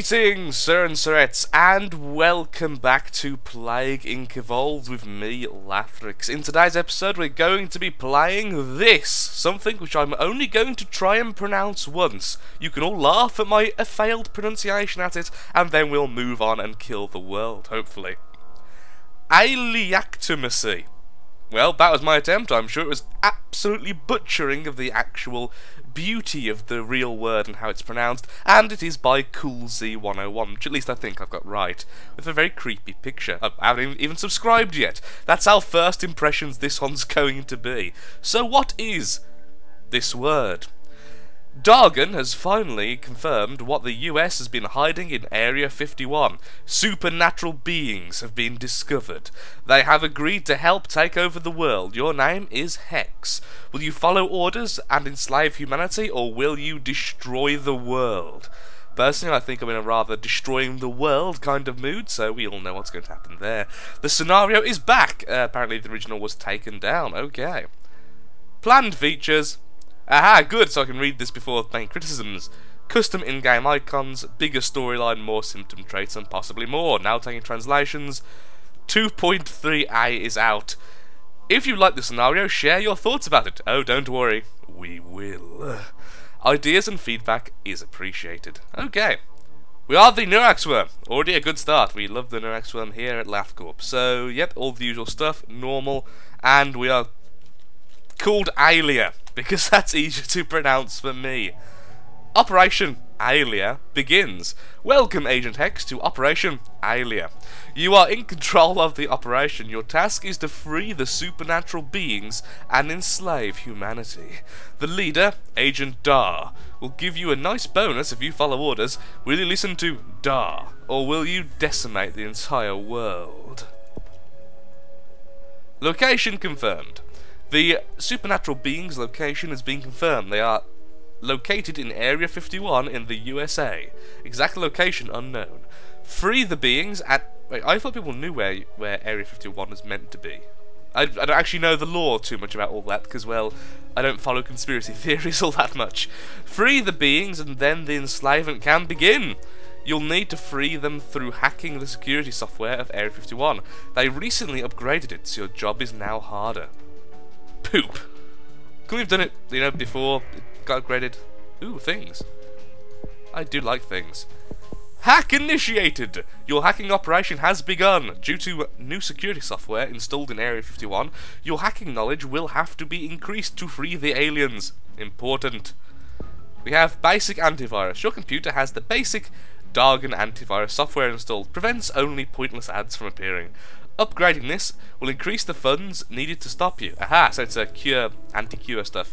Greetings, Sir and Sirettes, and welcome back to Plague Inc. Evolved with me, Lathrix. In today's episode, we're going to be playing this, something which I'm only going to try and pronounce once. You can all laugh at my failed pronunciation at it, and then we'll move on and kill the world, hopefully. Alieactomacy. Well, that was my attempt. I'm sure it was absolutely butchering of the actual beauty of the real word and how it's pronounced, and it is by CoolZ101, which at least I think I've got right, with a very creepy picture. I haven't even subscribed yet. That's our first impressions this one's going to be. So what is this word? Dargan has finally confirmed what the US has been hiding in Area 51. Supernatural beings have been discovered. They have agreed to help take over the world. Your name is Hex. Will you follow orders and enslave humanity, or will you destroy the world? Personally, I think I'm in a rather destroying the world kind of mood, so we all know what's going to happen there. The scenario is back. Apparently the original was taken down. Okay. Planned features. Aha, good, so I can read this before making criticisms. Custom in-game icons, bigger storyline, more symptom traits, and possibly more. Now taking translations. 2.3a is out. If you like the scenario, share your thoughts about it. Oh, don't worry, we will. Ideas and feedback is appreciated. Okay. We are the Neuraxworm. Already a good start. We love the Neuraxworm here at LathCorp. So, yep, all the usual stuff, normal, and we are called Alea, because that's easier to pronounce for me. Operation Alea begins. Welcome, Agent Hex, to Operation Alea. You are in control of the operation. Your task is to free the supernatural beings and enslave humanity. The leader, Agent Dar, will give you a nice bonus if you follow orders. Will you listen to Dar, or will you decimate the entire world? Location confirmed. The supernatural beings' location has been confirmed. They are located in Area 51 in the USA. Exact location unknown. Free the beings at... Wait, I thought people knew where Area 51 was meant to be. I don't actually know the lore too much about all that, because, well, I don't follow conspiracy theories all that much. Free the beings and then the enslavement can begin. You'll need to free them through hacking the security software of Area 51. They recently upgraded it, so your job is now harder. Poop. Could we have done it, before it got upgraded? Ooh, things. I do like things. Hack initiated! Your hacking operation has begun. Due to new security software installed in Area 51, your hacking knowledge will have to be increased to free the aliens. Important. We have basic antivirus. Your computer has the basic Dargan antivirus software installed. Prevents only pointless ads from appearing. Upgrading this will increase the funds needed to stop you. Aha, so it's a cure, anti-cure stuff.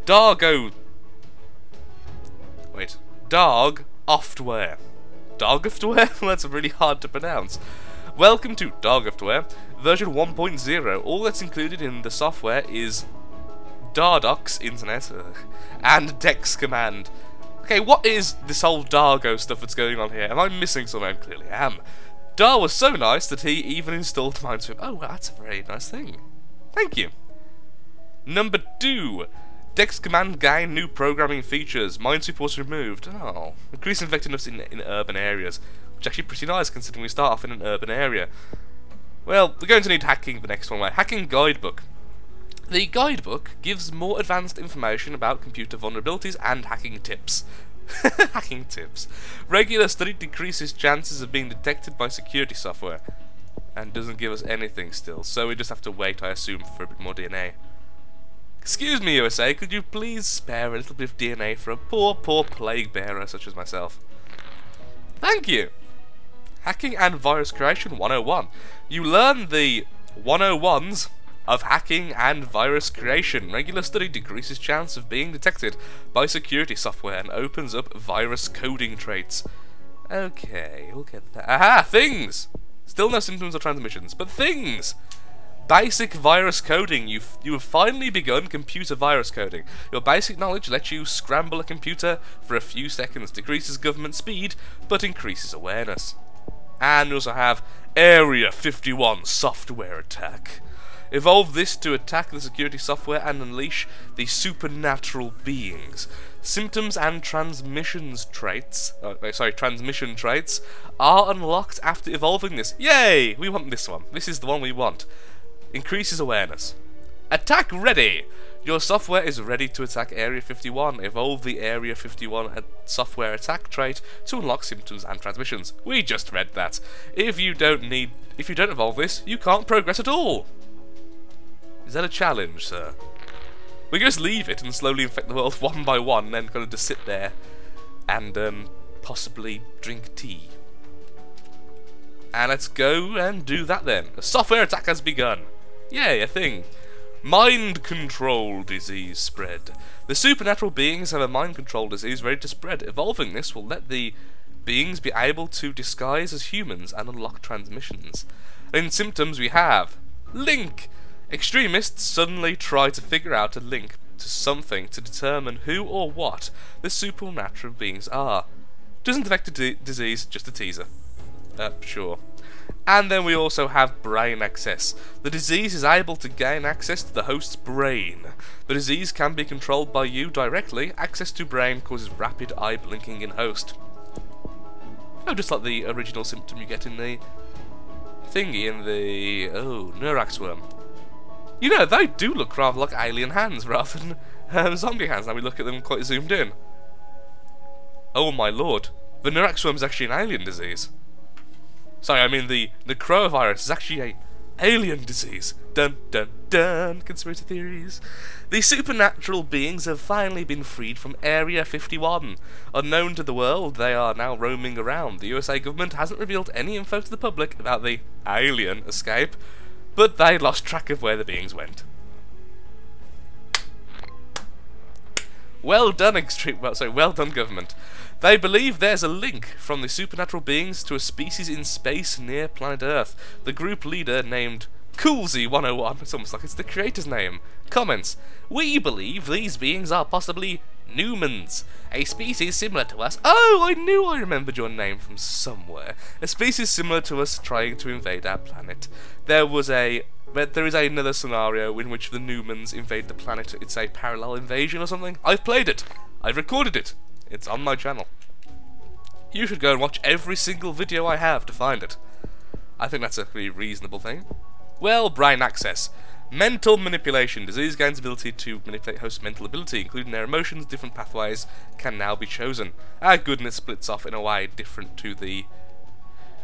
Dargoftware. Dargoftware? That's really hard to pronounce. Welcome to Dargoftware, version 1.0. All that's included in the software is Dardox Internet and Dex Command. Okay, what is this whole Dargo stuff that's going on here? Am I missing something? I clearly am. Dar was so nice that he even installed Minesweeper. Oh, well, that's a very nice thing. Thank you. Number 2. Dex Command gain new programming features. Minesweeper was removed. Oh. Increase effectiveness in urban areas. Which is actually pretty nice considering we start off in an urban area. Well, we're going to need hacking the next one. Right? Hacking Guidebook. The guidebook gives more advanced information about computer vulnerabilities and hacking tips. Hacking tips. Regular study decreases chances of being detected by security software. And doesn't give us anything still, so we just have to wait, I assume, for a bit more DNA. Excuse me, USA, could you please spare a little bit of DNA for a poor plague bearer such as myself? Thank you! Hacking and Virus Creation 101. You learn the 101s of hacking and virus creation. Regular study decreases chance of being detected by security software and opens up virus coding traits. Okay, we'll get that. Aha, things! Still no symptoms or transmissions, but things! Basic virus coding. You have finally begun computer virus coding. Your basic knowledge lets you scramble a computer for a few seconds, decreases government speed, but increases awareness. And we also have Area 51 software attack. Evolve this to attack the security software and unleash the supernatural beings. Symptoms and transmission traits are unlocked after evolving this. Yay! We want this one. This is the one we want. Increases awareness. Attack ready! Your software is ready to attack Area 51. Evolve the Area 51 software attack trait to unlock symptoms and transmissions. We just read that. If you don't evolve this, you can't progress at all. Is that a challenge, sir? We can just leave it and slowly infect the world one by one, and then kind of just sit there and possibly drink tea. And let's go and do that then. A software attack has begun. Yay, a thing. Mind control disease spread. The supernatural beings have a mind control disease ready to spread. Evolving this will let the beings be able to disguise as humans and unlock transmissions. In symptoms we have link. Extremists suddenly try to figure out a link to something to determine who or what the supernatural beings are. Doesn't affect the disease, just a teaser. Sure. And then we also have brain access. The disease is able to gain access to the host's brain. The disease can be controlled by you directly. Access to brain causes rapid eye blinking in host. Oh, just like the original symptom you get in the thingy in the Neurax worm. You know, they do look rather like alien hands rather than zombie hands. Now we look at them quite zoomed in. Oh my lord, the Neurax worm is actually an alien disease. Sorry, I mean the coronavirus is actually a alien disease. Dun dun dun, conspiracy theories. The supernatural beings have finally been freed from Area 51. Unknown to the world, they are now roaming around. The USA government hasn't revealed any info to the public about the alien escape, but they lost track of where the beings went. Well done, well done, government. They believe there's a link from the supernatural beings to a species in space near planet Earth. The group leader, named Coolsy101, it's almost like it's the creator's name, comments, "We believe these beings are possibly Newmans, a species similar to us." Oh, I knew I remembered your name from somewhere. A species similar to us trying to invade our planet. There is another scenario in which the Newmans invade the planet. It's a parallel invasion or something. I've played it. I've recorded it. It's on my channel. You should go and watch every single video I have to find it. I think that's a pretty reasonable thing. Well, brain access. Mental manipulation. Disease gains ability to manipulate host mental ability, including their emotions. Different pathways can now be chosen. Ah, goodness, splits off in a way different to the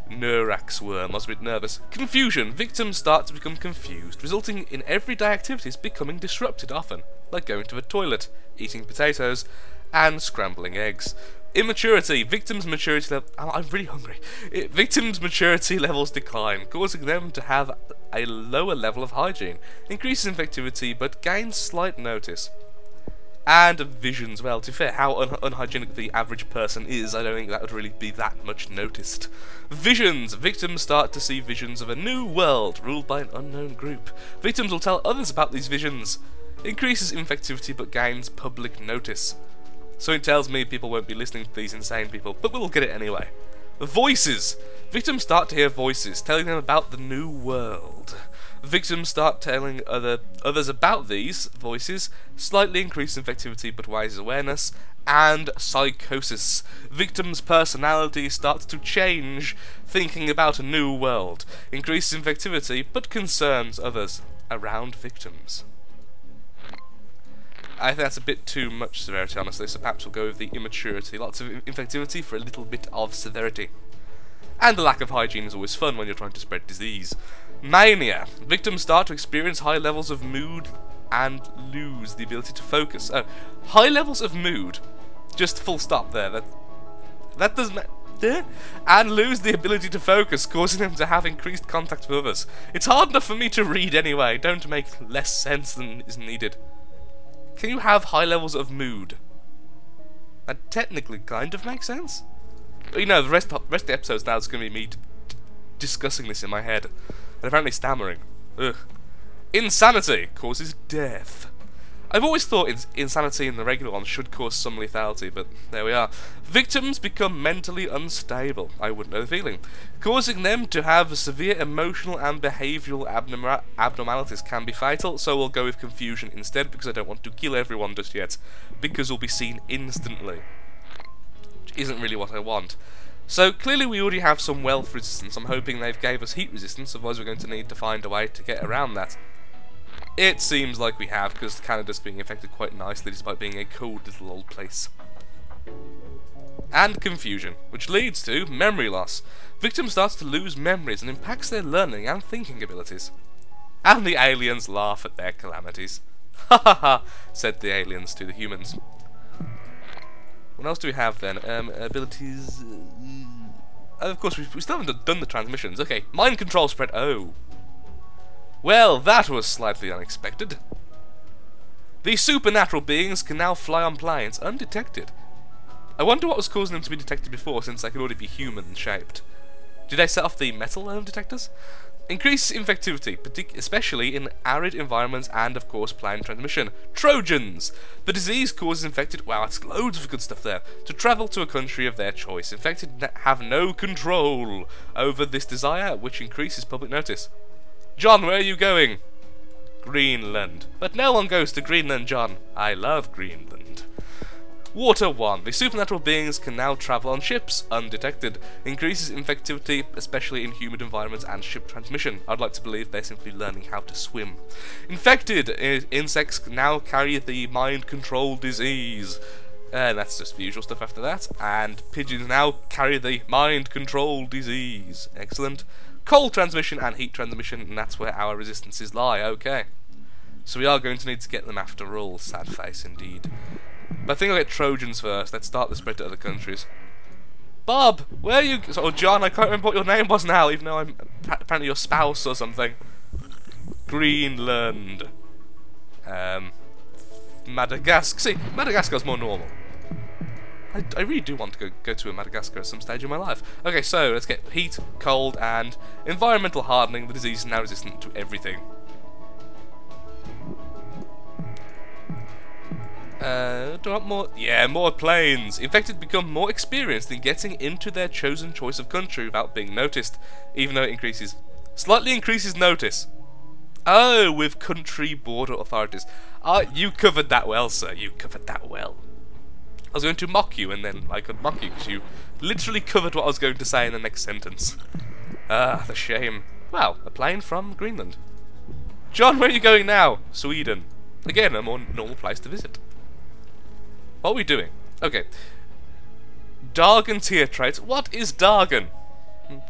Neurax worm. I was a bit nervous. Confusion. Victims start to become confused, resulting in everyday activities becoming disrupted often, like going to the toilet, eating potatoes, and scrambling eggs. Immaturity. Victims' maturity level. I'm really hungry. Victims' maturity levels decline, causing them to have a lower level of hygiene. Increases infectivity, but gains slight notice. And visions. Well, to be fair, how unhygienic the average person is, I don't think that would really be that much noticed. Visions. Victims start to see visions of a new world ruled by an unknown group. Victims will tell others about these visions. Increases infectivity, but gains public notice. So it tells me people won't be listening to these insane people, but we'll get it anyway. Voices. Victims start to hear voices, telling them about the new world. Victims start telling others about these voices, slightly increased infectivity but raises awareness, and psychosis. Victims' personality starts to change, thinking about a new world. Increased infectivity but concerns others around victims. I think that's a bit too much severity, honestly, so perhaps we'll go with the immaturity. Lots of infectivity for a little bit of severity. And the lack of hygiene is always fun when you're trying to spread disease. Mania. Victims start to experience high levels of mood and lose the ability to focus. High levels of mood. Just full stop there. That doesn't matter. And lose the ability to focus, causing them to have increased contact with others. It's hard enough for me to read anyway. Don't make less sense than is needed. Can you have high levels of mood? That technically kind of makes sense. But you know, the rest of the episodes now is going to be me discussing this in my head. And apparently stammering. Ugh. Insanity causes death. I've always thought insanity in the regular one should cause some lethality, but there we are. Victims become mentally unstable, I wouldn't know the feeling. Causing them to have severe emotional and behavioural abnormalities can be fatal, so we'll go with confusion instead, because I don't want to kill everyone just yet, because we'll be seen instantly. Which isn't really what I want. So clearly we already have some wealth resistance. I'm hoping they've gave us heat resistance, otherwise we're going to need to find a way to get around that. It seems like we have, because Canada's being affected quite nicely despite being a cold little old place. And confusion, which leads to memory loss. Victims start to lose memories and impacts their learning and thinking abilities. And the aliens laugh at their calamities. Ha ha ha, said the aliens to the humans. What else do we have then? Abilities... of course, we still haven't done the transmissions. Okay, mind control spread. Oh. Well, that was slightly unexpected. These supernatural beings can now fly on planes undetected. I wonder what was causing them to be detected before, since they could already be human-shaped. Did they set off the metal detectors? Increase infectivity, especially in arid environments and, of course, plane transmission. Trojans! The disease causes infected... wow, that's loads of good stuff there. To travel to a country of their choice. Infected have no control over this desire, which increases public notice. John, where are you going? Greenland. But no one goes to Greenland, John. I love Greenland. Water 1. The supernatural beings can now travel on ships, undetected. Increases infectivity, especially in humid environments and ship transmission. I'd like to believe they're simply learning how to swim. Infected. Insects now carry the mind control disease. And that's just the usual stuff after that. And pigeons now carry the mind control disease. Excellent. Cold transmission and heat transmission, and that's where our resistances lie. Okay. So we are going to need to get them after all. Sad face indeed. But I think I'll get Trojans first. Let's start the spread to other countries. Bob, where are you? Or John, I can't remember what your name was now, even though I'm apparently your spouse or something. Greenland. Madagascar. See, Madagascar's more normal. I really do want to go to Madagascar at some stage in my life. Okay, so let's get heat, cold, and environmental hardening. The disease is now resistant to everything. Do I want more? Yeah, more planes. Infected become more experienced in getting into their chosen choice of country without being noticed, even though it slightly increases notice. Oh, with country border authorities. You covered that well, sir. You covered that well. I was going to mock you, and then I could mock you, because you literally covered what I was going to say in the next sentence. Ah, the shame. Well, a plane from Greenland. John, where are you going now? Sweden. Again, a more normal place to visit. What are we doing? Okay. Dargan tier traits. What is Dargan?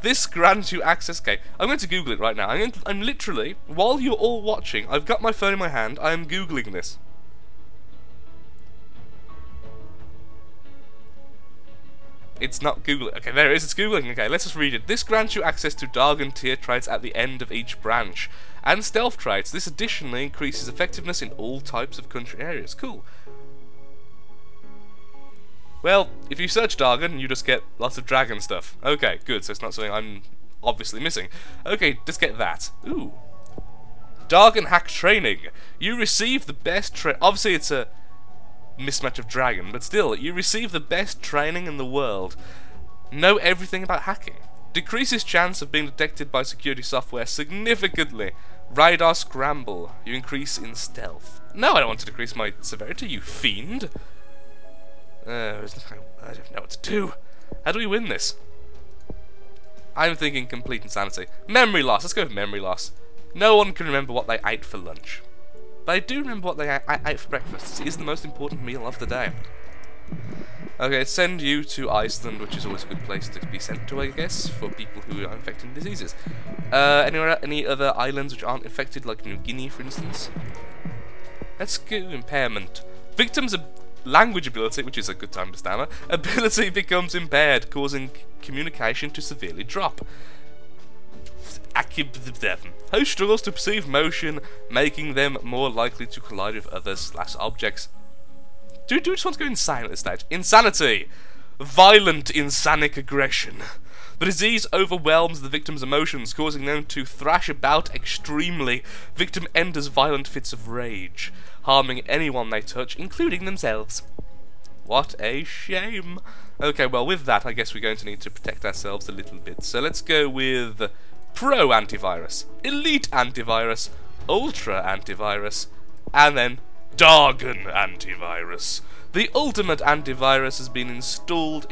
This grants you access... okay, I'm going to Google it right now. I'm literally, while you're all watching, I've got my phone in my hand, I am Googling this. It's not Googling. Okay, there it is. It's Googling. Okay, let's just read it. This grants you access to Dargan tier traits at the end of each branch. And stealth traits. This additionally increases effectiveness in all types of country areas. Cool. Well, if you search Dargan, you just get lots of dragon stuff. Okay, good. So it's not something I'm obviously missing. Okay, just get that. Ooh. Dargan hack training. You receive the best obviously it's a mismatch of dragon, but still, you receive the best training in the world. Know everything about hacking. Decreases chance of being detected by security software significantly. Radar scramble. You increase in stealth. No, I don't want to decrease my severity, you fiend. I don't know what to do. How do we win this? I'm thinking complete insanity. Memory loss. Let's go with memory loss. No one can remember what they ate for lunch. But I do remember what they ate for breakfast. It is the most important meal of the day. Okay, send you to Iceland, which is always a good place to be sent to, I guess, for people who are infected with diseases. Any other islands which aren't infected, like New Guinea, for instance? Let's go impairment. Victims of language ability, which is a good time to stammer, ability becomes impaired, causing communication to severely drop. Host struggles to perceive motion, making them more likely to collide with others / objects. Do we just want to go insane at this stage? Insanity! Violent insanic aggression. The disease overwhelms the victim's emotions, causing them to thrash about extremely. Victim enters violent fits of rage, harming anyone they touch, including themselves. What a shame. Okay, well, with that, I guess we're going to need to protect ourselves a little bit. So let's go with Pro Antivirus, Elite Antivirus, Ultra Antivirus, and then Dargan Antivirus. The ultimate antivirus has been installed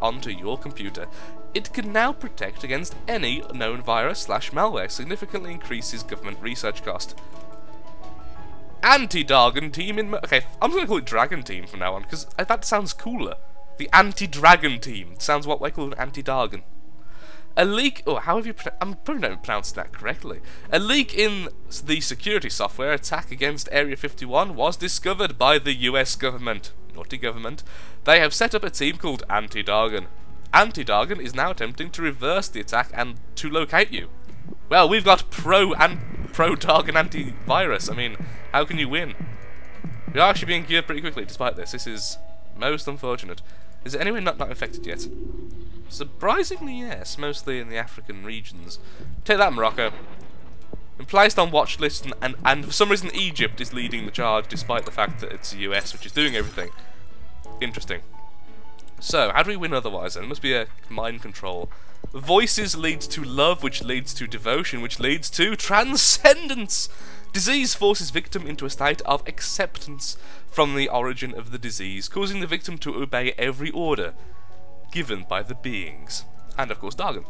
onto your computer. It can now protect against any known virus/malware, significantly increases government research cost. Anti-Dargan team in... Okay, I'm going to call it Dragon team from now on, because that sounds cooler. The Anti-Dragon team sounds what we call an Anti-Dargan. A leak... Oh, how have you... I'm probably not pronouncing that correctly. A leak in the security software attack against Area 51 was discovered by the US government. Naughty government. They have set up a team called Anti-Dargan. Anti-Dargan is now attempting to reverse the attack and to locate you. Well, we've got Pro-Dargan antivirus. I mean, how can you win? We are actually being cured pretty quickly despite this. This is most unfortunate. Is it anywhere not infected yet? Surprisingly, yes. Mostly in the African regions. Take that, Morocco. Been placed on watch lists, and for some reason Egypt is leading the charge despite the fact that it's the US which is doing everything. Interesting. So, how do we win otherwise then? It must be a mind control. Voices leads to love, which leads to devotion, which leads to transcendence. Disease forces victim into a state of acceptance from the origin of the disease, causing the victim to obey every order given by the beings. And of course Dargan.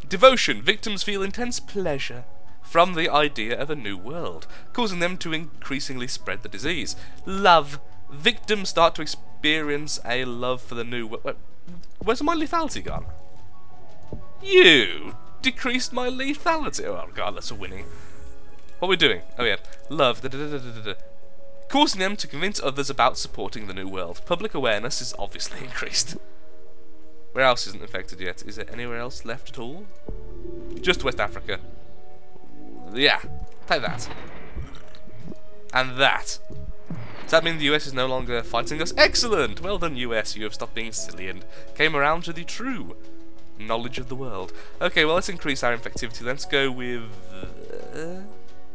Devotion. Victims feel intense pleasure from the idea of a new world, causing them to increasingly spread the disease. Love. Victims start to experience a love for the new world. Where's my lethality gone? You decreased my lethality. Oh god, that's a winning. What are we doing? Oh yeah. Love. Causing them to convince others about supporting the new world. Public awareness is obviously increased. Where else isn't infected yet? Is there anywhere else left at all? Just West Africa. Yeah, take that. And that. Does that mean the US is no longer fighting us? Excellent! Well done, US. You have stopped being silly and came around to the true knowledge of the world. Okay, well, let's increase our infectivity. Let's go with...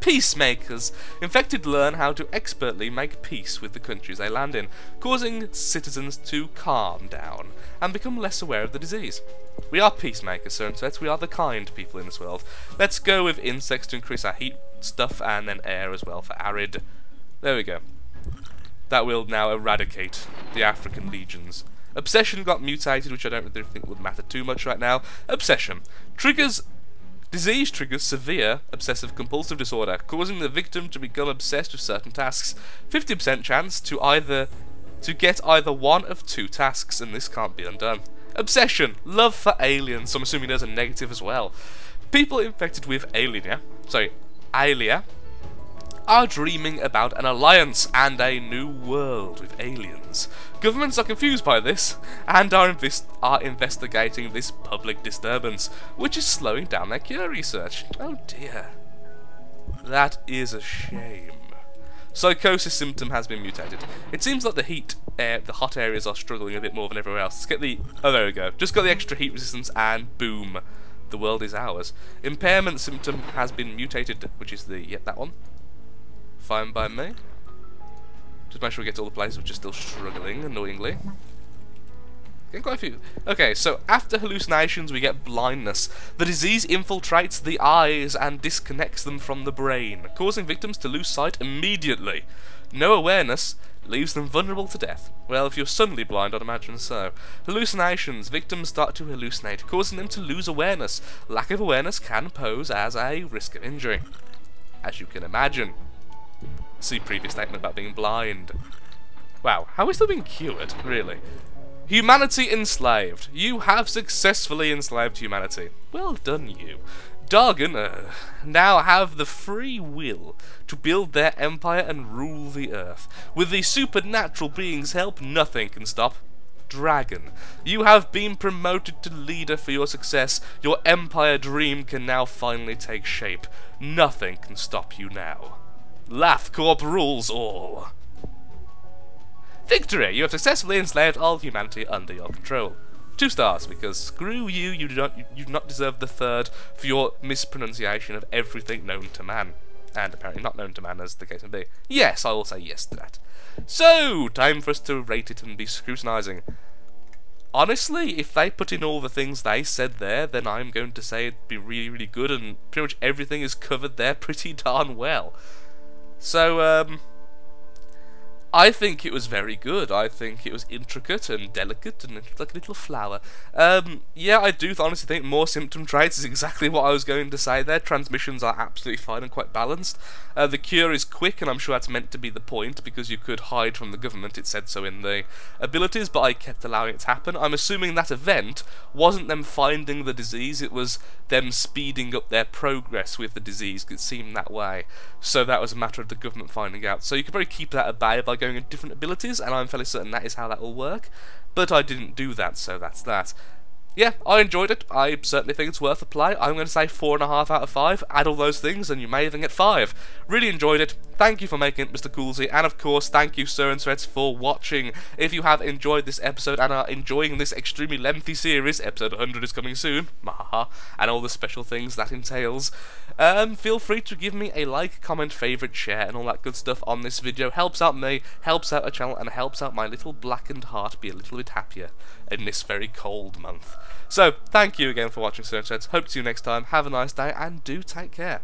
Peacemakers. Infected learn how to expertly make peace with the countries they land in, causing citizens to calm down and become less aware of the disease. We are peacemakers, so we are the kind people in this world. Let's go with insects to increase our heat stuff, and then air as well for arid. There we go. That will now eradicate the African legions. Obsession got mutated, which I don't really think would matter too much right now. Obsession. Disease triggers severe obsessive compulsive disorder, causing the victim to become obsessed with certain tasks. 50% chance to get either one of two tasks, and this can't be undone. Obsession. Love for aliens, so I'm assuming there's a negative as well. People infected with Alieactomacy are dreaming about an alliance and a new world with aliens. Governments are confused by this and are investigating this public disturbance, which is slowing down their cure research. Oh dear. That is a shame. Psychosis symptom has been mutated. It seems like the hot areas are struggling a bit more than everywhere else. Let's get the... Oh, there we go. Just got the extra heat resistance and boom. The world is ours. Impairment symptom has been mutated, which is the... Yep, that one. Fine by me. Just make sure we get to all the places which are still struggling, annoyingly. Getting quite a few. Okay, so after hallucinations we get blindness. The disease infiltrates the eyes and disconnects them from the brain, causing victims to lose sight immediately. No awareness leaves them vulnerable to death. Well, if you're suddenly blind, I'd imagine so. Hallucinations. Victims start to hallucinate, causing them to lose awareness. Lack of awareness can pose as a risk of injury, as you can imagine. See previous statement about being blind. Wow, how are we still being cured, really? Humanity enslaved. You have successfully enslaved humanity. Well done, you. Dargan now have the free will to build their empire and rule the earth. With the supernatural beings' help, nothing can stop Dragon. You have been promoted to leader for your success. Your empire dream can now finally take shape. Nothing can stop you now. LathCorp rules all. Victory! You have successfully enslaved all humanity under your control. 2 stars, because screw you, you do not deserve the 3rd for your mispronunciation of everything known to man. And apparently not known to man, as the case may be. Yes, I will say yes to that. So, time for us to rate it and be scrutinising. Honestly, if they put in all the things they said there, then I'm going to say it'd be really, really good, and pretty much everything is covered there pretty darn well. So, I think it was very good. I think it was intricate and delicate and like a little flower. Yeah, I do honestly think more symptom traits is exactly what I was going to say there. Transmissions are absolutely fine and quite balanced. The cure is quick, and I'm sure that's meant to be the point, because you could hide from the government, it said so in the abilities, but I kept allowing it to happen. I'm assuming that event wasn't them finding the disease, it was them speeding up their progress with the disease, it seemed that way. So that was a matter of the government finding out. So you could probably keep that at bay by going in different abilities, and I'm fairly certain that is how that will work, but I didn't do that, so that's that. Yeah, I enjoyed it. I certainly think it's worth a play. I'm going to say 4.5 out of 5. Add all those things and you may even get 5. Really enjoyed it. Thank you for making it, Mr. Coolsey. And of course, thank you, Sir and Threads, for watching. If you have enjoyed this episode and are enjoying this extremely lengthy series, episode 100 is coming soon, and all the special things that entails, feel free to give me a like, comment, favourite, share, and all that good stuff on this video. Helps out me, helps out our channel, and helps out my little blackened heart be a little bit happier in this very cold month. So, thank you again for watching, Sir and Threads. Hope to see you next time. Have a nice day, and do take care.